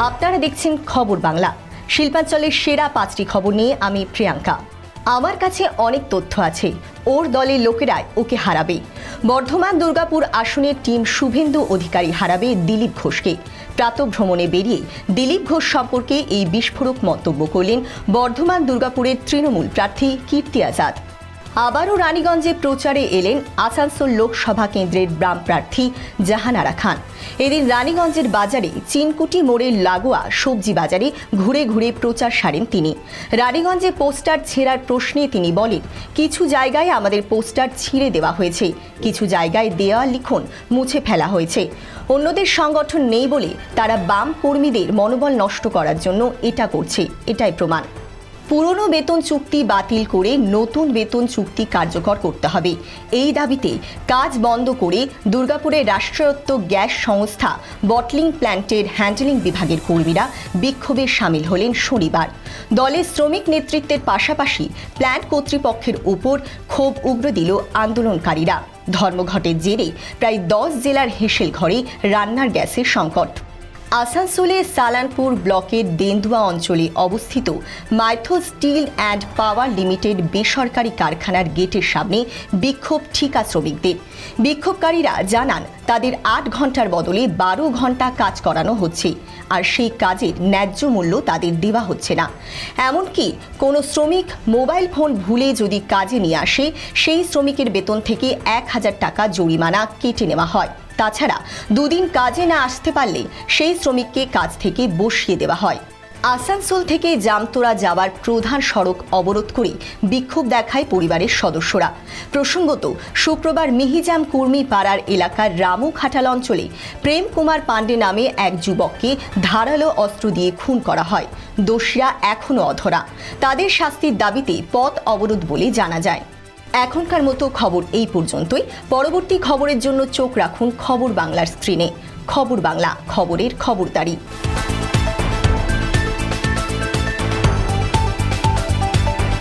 আপনারা দেখছেন খবর বাংলা। শিল্পাঞ্চলের সেরা 5টি খবর নিয়ে আমি প্রিয়াঙ্কা। আমার কাছে অনেক তথ্য আছে, ওর দলের লোকেরাই ওকে হারাবে। বর্ধমান দুর্গাপুর আসনের টিম শুভেন্দু অধিকারী হারাবে দিলীপ ঘোষকে। প্রাতঃভ্রমণে বেরিয়ে দিলীপ ঘোষ সম্পর্কে এই বিস্ফোরক মন্তব্য করলেন বর্ধমান দুর্গাপুরের তৃণমূল প্রার্থী কীর্তি আজাদ। আবারও রানীগঞ্জে প্রচারে এলেন আসানসোল লোকসভা কেন্দ্রের বাম প্রার্থী জাহানারা খান। এদিন রানীগঞ্জের বাজারে চিনকুটি মোড়ের লাগোয়া সবজি বাজারে ঘুরে ঘুরে প্রচার সারেন তিনি। রানীগঞ্জে পোস্টার ছেঁড়ার প্রশ্নে তিনি বলেন, কিছু জায়গায় আমাদের পোস্টার ছিঁড়ে দেওয়া হয়েছে, কিছু জায়গায় দেওয়াল লিখন মুছে ফেলা হয়েছে। অন্যদের সংগঠন নেই বলে তারা বাম কর্মীদের মনোবল নষ্ট করার জন্য এটা করছে, এটাই প্রমাণ। পুরনো বেতন চুক্তি বাতিল করে নতুন বেতন চুক্তি কার্যকর করতে হবে, এই দাবিতে কাজ বন্ধ করে দুর্গাপুরের রাষ্ট্রায়ত্ত গ্যাস সংস্থা বটলিং প্ল্যান্টের হ্যান্ডলিং বিভাগের কর্মীরা বিক্ষোভে সামিল হলেন শনিবার। দলের শ্রমিক নেতৃত্বের পাশাপাশি প্ল্যান্ট কর্তৃপক্ষের উপর ক্ষোভ উগরে দিল আন্দোলনকারীরা। ধর্মঘটের জেরে প্রায় 10 জেলার হেসেল ঘরে রান্নার গ্যাসের সংকট। আসানসোলের সালানপুর ব্লকের দেন্দুয়া অঞ্চলে অবস্থিত মাইথো স্টিল অ্যান্ড পাওয়ার লিমিটেড বেসরকারি কারখানার গেটের সামনে বিক্ষোভ ঠিকা শ্রমিকদের। বিক্ষোভকারীরা জানান, তাদের 8 ঘন্টার বদলে 12 ঘন্টা কাজ করানো হচ্ছে, আর সেই কাজের ন্যায্য মূল্য তাদের দেওয়া হচ্ছে না। এমনকি কোনো শ্রমিক মোবাইল ফোন ভুলে যদি কাজে নিয়ে আসে, সেই শ্রমিকের বেতন থেকে 1000 টাকা জরিমানা কেটে নেওয়া হয়। তাছাড়া 2 দিন কাজে না আসতে পারলে সেই শ্রমিককে কাজ থেকে বসিয়ে দেওয়া হয়। আসানসোল থেকে জামতোড়া যাওয়ার প্রধান সড়ক অবরোধ করে বিক্ষোভ দেখায় পরিবারের সদস্যরা। প্রসঙ্গত, শুক্রবার মিহিজাম কুর্মি পাড়ার এলাকার রামু খাটাল অঞ্চলে প্রেম কুমার পাণ্ডে নামে এক যুবককে ধারালো অস্ত্র দিয়ে খুন করা হয়। দোষীরা এখনও অধরা। তাদের শাস্তির দাবিতে পথ অবরোধ বলে জানা যায়। এখনকার মতো খবর এই পর্যন্তই। পরবর্তী খবরের জন্য চোখ রাখুন খবর বাংলার স্ক্রিনে। খবর বাংলা, খবরের খবরদারি।